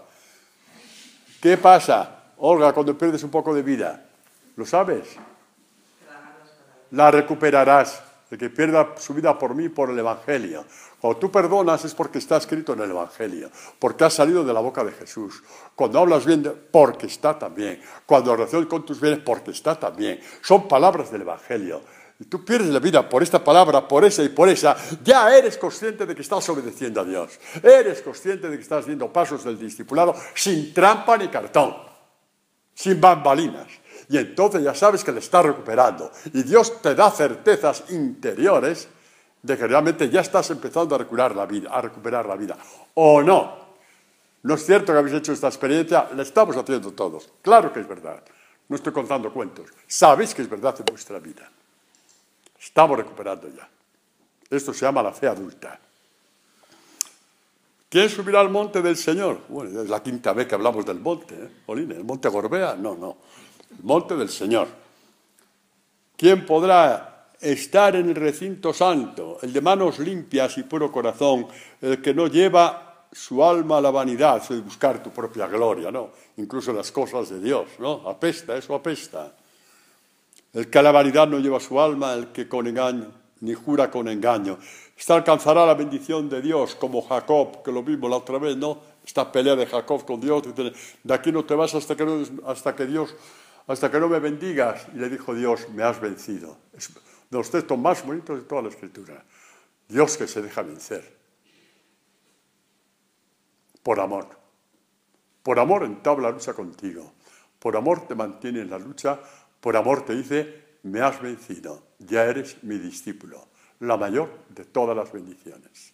S1: ¿Qué pasa, Olga, cuando pierdes un poco de vida? ¿Lo sabes? La recuperarás. El que pierda su vida por mí, por el Evangelio. Cuando tú perdonas es porque está escrito en el Evangelio, porque ha salido de la boca de Jesús. Cuando hablas bien, porque está también. Cuando oracionas con tus bienes, porque está también. Son palabras del Evangelio. Y tú pierdes la vida por esta palabra, por esa y por esa, ya eres consciente de que estás obedeciendo a Dios. Eres consciente de que estás haciendo pasos del discipulado sin trampa ni cartón, sin bambalinas. Y entonces ya sabes que le estás recuperando. Y Dios te da certezas interiores de que realmente ya estás empezando a recuperar la vida. ¿O no? ¿No es cierto que habéis hecho esta experiencia? La estamos haciendo todos. Claro que es verdad. No estoy contando cuentos. Sabéis que es verdad en vuestra vida. Estamos recuperando ya. Esto se llama la fe adulta. ¿Quién subirá al monte del Señor? Bueno, es la quinta vez que hablamos del monte. Jolín, ¿el monte Gorbea? No. El monte del Señor. ¿Quién podrá estar en el recinto santo? El de manos limpias y puro corazón, el que no lleva su alma a la vanidad, de buscar tu propia gloria, ¿no? Incluso las cosas de Dios, ¿no? Apesta, eso apesta. El que a la vanidad no lleva su alma, el que con engaño, ni jura con engaño. Esta alcanzará la bendición de Dios, como Jacob, que lo vimos la otra vez, ¿no? Esta pelea de Jacob con Dios, de aquí no te vas hasta que no me bendigas. Y le dijo Dios, me has vencido. Es de los textos más bonitos de toda la Escritura. Dios que se deja vencer. Por amor. Por amor entabla la lucha contigo. Por amor te mantiene en la lucha. Por amor te dice, me has vencido. Ya eres mi discípulo. La mayor de todas las bendiciones.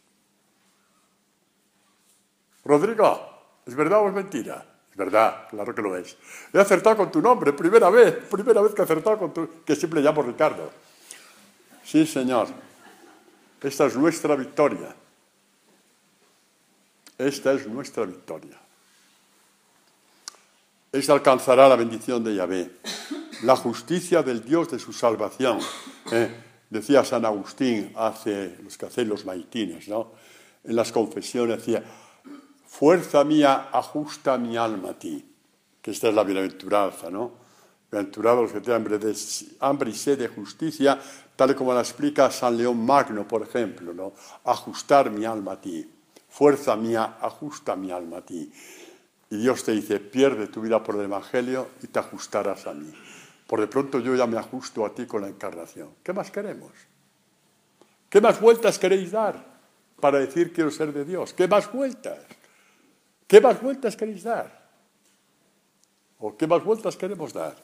S1: Rodrigo, ¿es verdad o es mentira? Es verdad, claro que lo es. He acertado con tu nombre, primera vez que he acertado con tu... que siempre llamo Ricardo. Sí, Señor. Esta es nuestra victoria. Esta es nuestra victoria. Esta alcanzará la bendición de Yahvé, la justicia del Dios de su salvación. Decía San Agustín, los que hacen los maitines, ¿no? En las confesiones decía, fuerza mía, ajusta mi alma a ti. Que esta es la bienaventuranza, ¿no? Bienaventurados los que tienen hambre y sed de justicia, tal y como la explica San León Magno, por ejemplo, ¿no? Ajustar mi alma a ti. Fuerza mía, ajusta mi alma a ti. Y Dios te dice, pierde tu vida por el Evangelio y te ajustarás a mí. Por de pronto yo ya me ajusto a ti con la encarnación. ¿Qué más queremos? ¿Qué más vueltas queréis dar para decir quiero ser de Dios? ¿Qué más vueltas? ¿Qué más vueltas queréis dar? ¿O qué más vueltas queremos dar?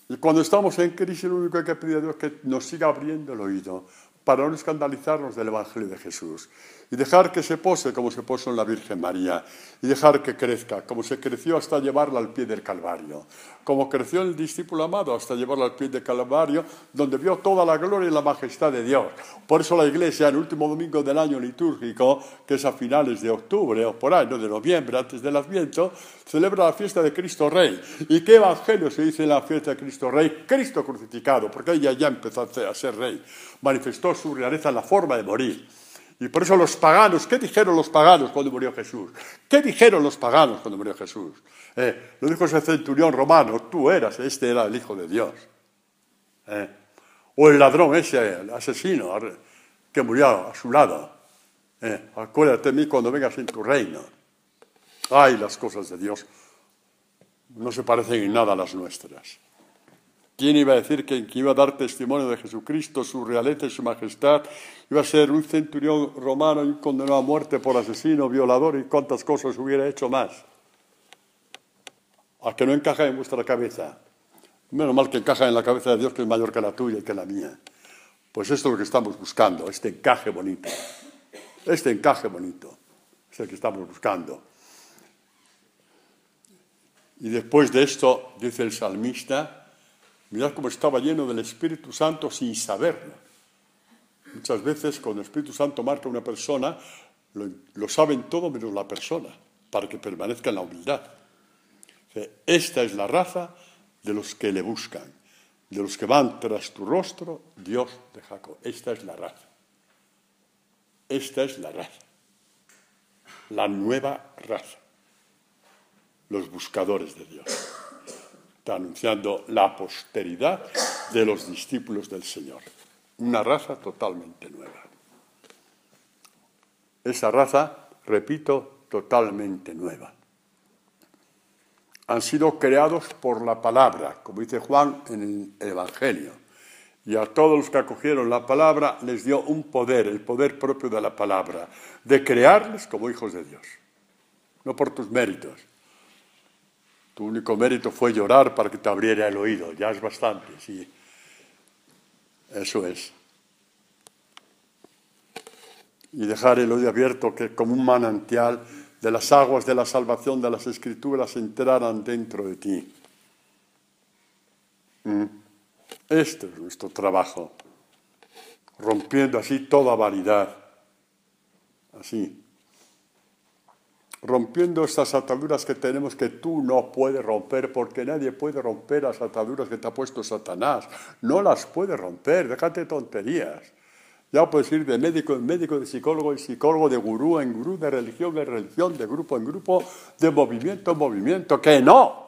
S1: Y cuando estamos en crisis, lo único que hay que pedir a Dios es que nos siga abriendo el oído para no escandalizarnos del Evangelio de Jesús y dejar que se pose como se posó en la Virgen María y dejar que crezca como se creció hasta llevarla al pie del Calvario, como creció el discípulo amado hasta llevarla al pie del Calvario, donde vio toda la gloria y la majestad de Dios. Por eso la Iglesia, el último domingo del año litúrgico, que es a finales de octubre o por ahí, no de noviembre, antes del Adviento, celebra la fiesta de Cristo Rey. ¿Y qué evangelio se dice en la fiesta de Cristo Rey? Cristo crucificado, porque ella ya empezó a ser rey. Manifestó su realeza en la forma de morir. Y por eso los paganos, ¿qué dijeron los paganos cuando murió Jesús? ¿Qué dijeron los paganos cuando murió Jesús? Lo dijo ese centurión romano, tú eras, este era el Hijo de Dios. O el ladrón ese, el asesino, que murió a su lado. Acuérdate de mí cuando vengas en tu reino. Ay, las cosas de Dios. no se parecen en nada a las nuestras. ¿Quién iba a decir que iba a dar testimonio de Jesucristo, su realeza y su majestad? Iba a ser un centurión romano y un condenado a muerte por asesino, violador y cuántas cosas hubiera hecho más. ¿A que no encaja en vuestra cabeza? Menos mal que encaja en la cabeza de Dios, que es mayor que la tuya y que la mía. Pues esto es lo que estamos buscando, este encaje bonito. Este encaje bonito es el que estamos buscando. Y después de esto, dice el salmista, mirad cómo estaba lleno del Espíritu Santo sin saberlo. Muchas veces cuando el Espíritu Santo marca a una persona, lo saben todo menos la persona, para que permanezca en la humildad. Esta es la raza de los que le buscan, de los que van tras tu rostro, Dios de Jacob. Esta es la raza. Esta es la raza. La nueva raza. Los buscadores de Dios. Está anunciando la posteridad de los discípulos del Señor. Una raza totalmente nueva. Esa raza, repito, totalmente nueva. Han sido creados por la palabra, como dice Juan en el Evangelio. Y a todos los que acogieron la palabra les dio un poder, el poder propio de la palabra, de crearles como hijos de Dios. No por tus méritos. Tu único mérito fue llorar para que te abriera el oído. Ya es bastante, sí. Eso es. Y dejar el oído abierto que como un manantial de las aguas de la salvación de las Escrituras entraran dentro de ti. Este es nuestro trabajo. Rompiendo así toda vanidad. Así. Rompiendo estas ataduras que tenemos que tú no puedes romper, porque nadie puede romper las ataduras que te ha puesto Satanás. No las puedes romper, déjate de tonterías. Ya puedes ir de médico en médico, de psicólogo en psicólogo, de gurú en gurú, de religión en religión, de grupo en grupo, de movimiento en movimiento. ¡Que no!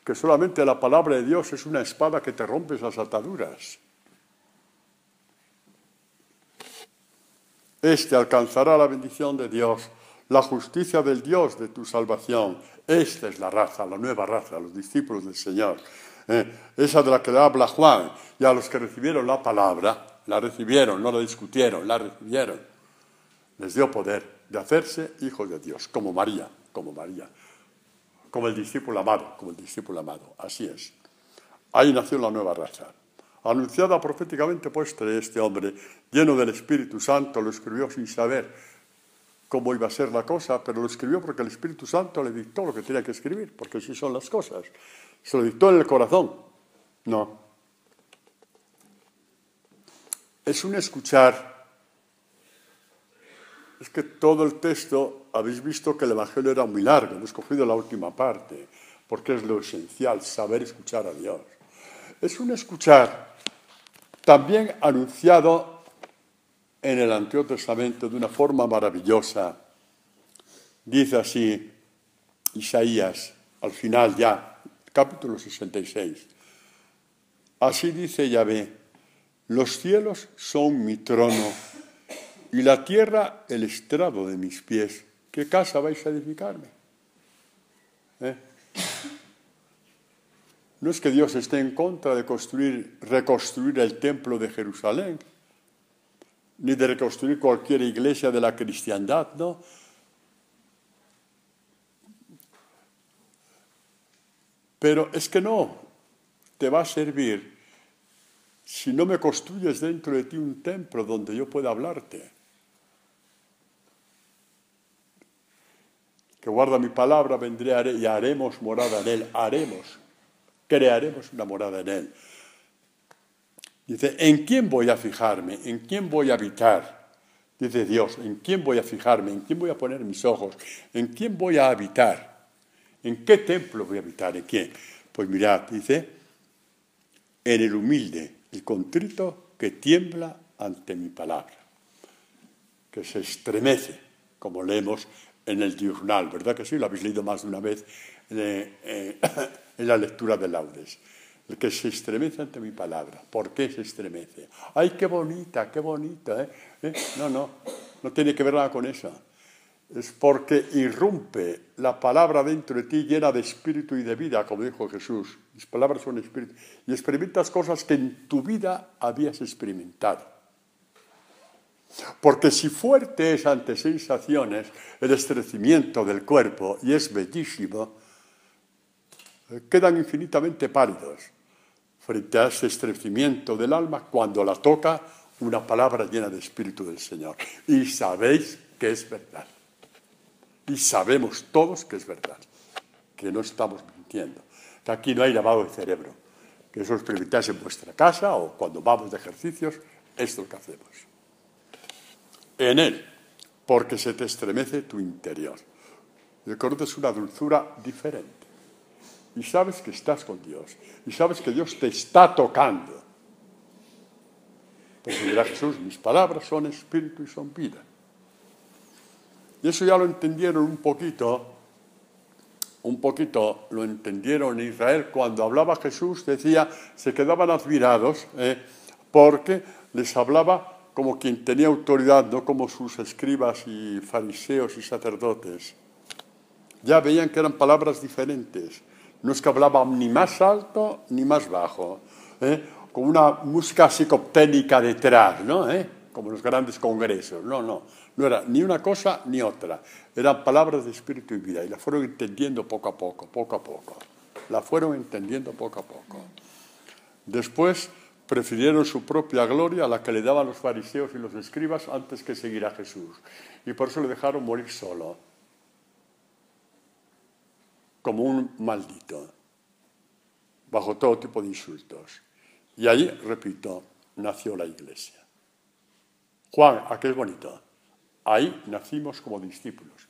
S1: Que solamente la palabra de Dios es una espada que te rompe esas ataduras. Este alcanzará la bendición de Dios, la justicia del Dios de tu salvación. Esta es la raza, la nueva raza, los discípulos del Señor. Esa de la que le habla Juan. Y a los que recibieron la palabra, la recibieron, no la discutieron, la recibieron. Les dio poder de hacerse hijos de Dios, como María, como el discípulo amado, así es. Ahí nació la nueva raza. Anunciada proféticamente por este hombre, lleno del Espíritu Santo, lo escribió sin saber cómo iba a ser la cosa, pero lo escribió porque el Espíritu Santo le dictó lo que tenía que escribir, porque así son las cosas. Se lo dictó en el corazón. No. Es un escuchar. Es que todo el texto, habéis visto que el Evangelio era muy largo, hemos cogido la última parte, porque es lo esencial, saber escuchar a Dios. Es un escuchar también anunciado en el Antiguo Testamento de una forma maravillosa. Dice así Isaías, al final ya, capítulo 66. Así dice Yahvé, los cielos son mi trono y la tierra el estrado de mis pies. ¿Qué casa vais a edificarme? No es que Dios esté en contra de reconstruir el templo de Jerusalén, ni de reconstruir cualquier iglesia de la cristiandad, ¿no? Pero es que no te va a servir si no me construyes dentro de ti un templo donde yo pueda hablarte. Que guarda mi palabra, vendré y haremos morada en él. Crearemos una morada en él. Dice, ¿en quién voy a fijarme? ¿En quién voy a habitar? Dice Dios, ¿en quién voy a fijarme? ¿En quién voy a poner mis ojos? ¿En quién voy a habitar? ¿En qué templo voy a habitar? ¿En quién? Pues mirad, dice, en el humilde, el contrito que tiembla ante mi palabra, que se estremece, como leemos en el diurnal, ¿verdad que sí? Lo habéis leído más de una vez en la lectura de laudes. El que se estremece ante mi palabra. ¿Por qué se estremece? ¡Ay, qué bonita, qué bonita! No tiene que ver nada con eso. es porque irrumpe la palabra dentro de ti llena de espíritu y de vida, como dijo Jesús. Mis palabras son espíritu. Y experimentas cosas que en tu vida habías experimentado. Porque si fuerte es ante sensaciones el estrecimiento del cuerpo, y es bellísimo, quedan infinitamente pálidos frente a ese estrecimiento del alma cuando la toca una palabra llena de espíritu del Señor. Y sabéis que es verdad. Y sabemos todos que es verdad, que no estamos mintiendo, que aquí no hay lavado de cerebro, que eso lo experimentáis en vuestra casa o cuando vamos de ejercicios, esto es lo que hacemos. En Él, porque se te estremece tu interior. Y conoces una dulzura diferente. Y sabes que estás con Dios. Y sabes que Dios te está tocando. Porque dirá Jesús, mis palabras son espíritu y son vida. Y eso ya lo entendieron un poquito lo entendieron en Israel. Cuando hablaba Jesús, decía, se quedaban admirados, porque les hablaba como quien tenía autoridad, no como sus escribas y fariseos y sacerdotes. Ya veían que eran palabras diferentes. No es que hablaba ni más alto ni más bajo, con una música psicopténica detrás, ¿no? Como los grandes congresos. No era ni una cosa ni otra. Eran palabras de espíritu y vida, y la fueron entendiendo poco a poco. La fueron entendiendo poco a poco. Después prefirieron su propia gloria a la que le daban los fariseos y los escribas antes que seguir a Jesús. Y por eso le dejaron morir solo, como un maldito, bajo todo tipo de insultos. Y ahí, repito, nació la Iglesia. Juan, ¿a qué es bonito? Ahí nacimos como discípulos.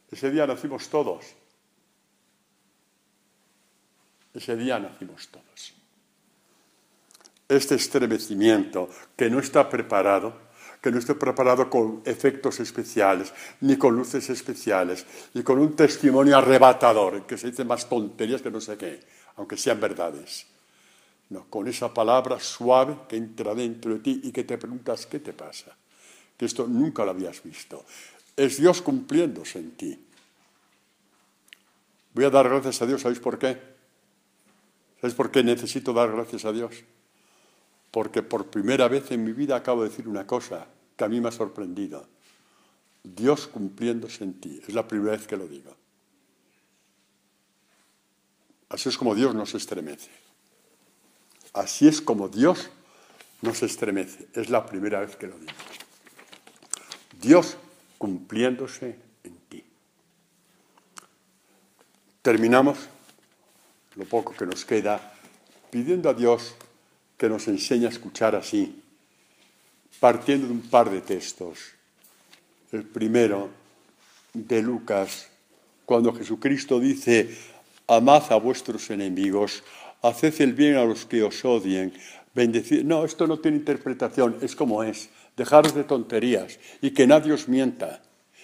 S1: Ese día nacimos todos. Este estremecimiento que no está preparado con efectos especiales, ni con luces especiales, y con un testimonio arrebatador, que se dice más tonterías que no sé qué, aunque sean verdades. No, con esa palabra suave que entra dentro de ti y que te preguntas, ¿qué te pasa? Que esto nunca lo habías visto. Es Dios cumpliéndose en ti. Voy a dar gracias a Dios, ¿sabéis por qué? ¿Sabéis por qué necesito dar gracias a Dios? Porque por primera vez en mi vida acabo de decir una cosa que a mí me ha sorprendido. Dios cumpliéndose en ti. Es la primera vez que lo digo. Así es como Dios nos estremece. Así es como Dios nos estremece. Es la primera vez que lo digo. Dios cumpliéndose en ti. Terminamos lo poco que nos queda pidiendo a Dios que nos enseñe a escuchar así, partiendo de un par de textos. El primero, de Lucas, cuando Jesucristo dice, amad a vuestros enemigos, haced el bien a los que os odien, bendecid. No, esto no tiene interpretación, es como es. Dejaros de tonterías y que nadie os mienta.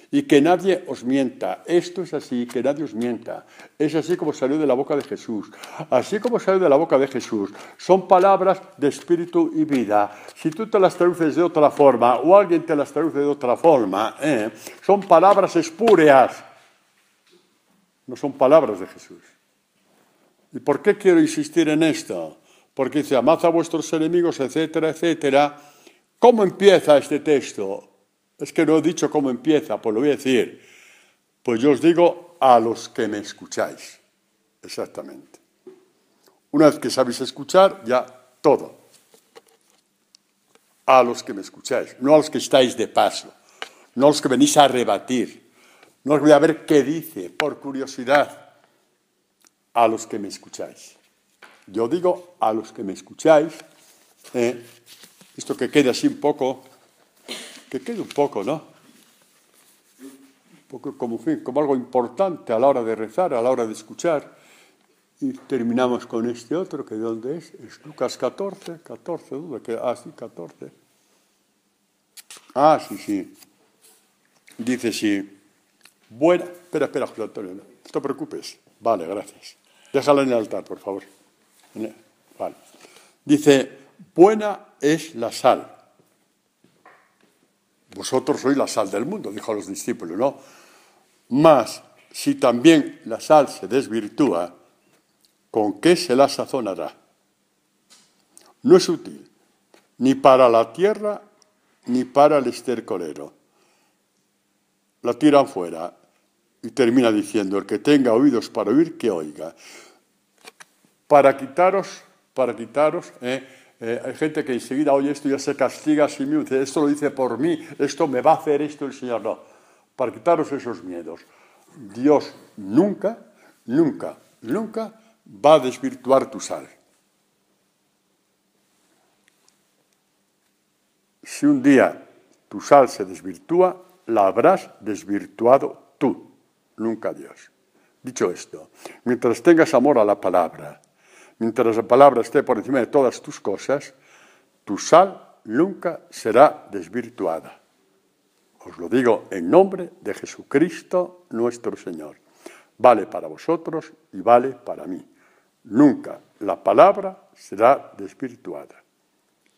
S1: Y que nadie os mienta. Esto es así, que nadie os mienta. Es así como salió de la boca de Jesús. Así como salió de la boca de Jesús. Son palabras de espíritu y vida. Si tú te las traduces de otra forma o alguien te las traduce de otra forma, son palabras espúreas. No son palabras de Jesús. ¿Y por qué quiero insistir en esto? Porque dice, amad a vuestros enemigos, etcétera, etcétera. ¿Cómo empieza este texto? Es que no he dicho cómo empieza, pues lo voy a decir. Pues yo os digo a los que me escucháis. Exactamente. Una vez que sabéis escuchar, ya todo. A los que me escucháis, no a los que estáis de paso, no a los que venís a rebatir, no os voy a ver qué dice, por curiosidad. A los que me escucháis. Yo digo a los que me escucháis, esto que quede así un poco... Que quede un poco, ¿no? Un poco como algo importante a la hora de rezar, a la hora de escuchar. Y terminamos con este otro, que ¿de dónde es? Es Lucas 14, duda que... sí, 14. Sí. Dice sí. Buena... Espera, José Antonio, no te preocupes. Vale, gracias. Déjala en el altar, por favor. Vale. Dice, buena es la sal. Vosotros sois la sal del mundo, dijo a los discípulos, ¿no? Mas, si también la sal se desvirtúa, ¿con qué se la sazonará? No es útil ni para la tierra ni para el estercolero. La tiran fuera y termina diciendo, el que tenga oídos para oír, que oiga. Para quitaros, hay gente que enseguida oye esto y ya se castiga a sí mismo, dice, esto lo dice por mí, esto me va a hacer esto el Señor. No, para quitaros esos miedos. Dios nunca va a desvirtuar tu sal. Si un día tu sal se desvirtúa, la habrás desvirtuado tú, nunca Dios. Dicho esto, mientras tengas amor a la palabra, mientras la palabra esté por encima de todas tus cosas, tu sal nunca será desvirtuada. Os lo digo en nombre de Jesucristo nuestro Señor. Vale para vosotros y vale para mí. Nunca la palabra será desvirtuada.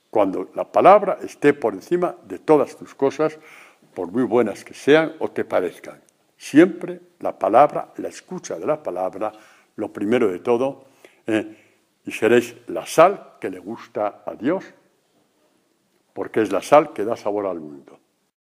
S1: Cuando la palabra esté por encima de todas tus cosas, por muy buenas que sean o te parezcan. Siempre la palabra, la escucha de la palabra, lo primero de todo, y seréis la sal que le gusta a Dios, porque es la sal que da sabor al mundo.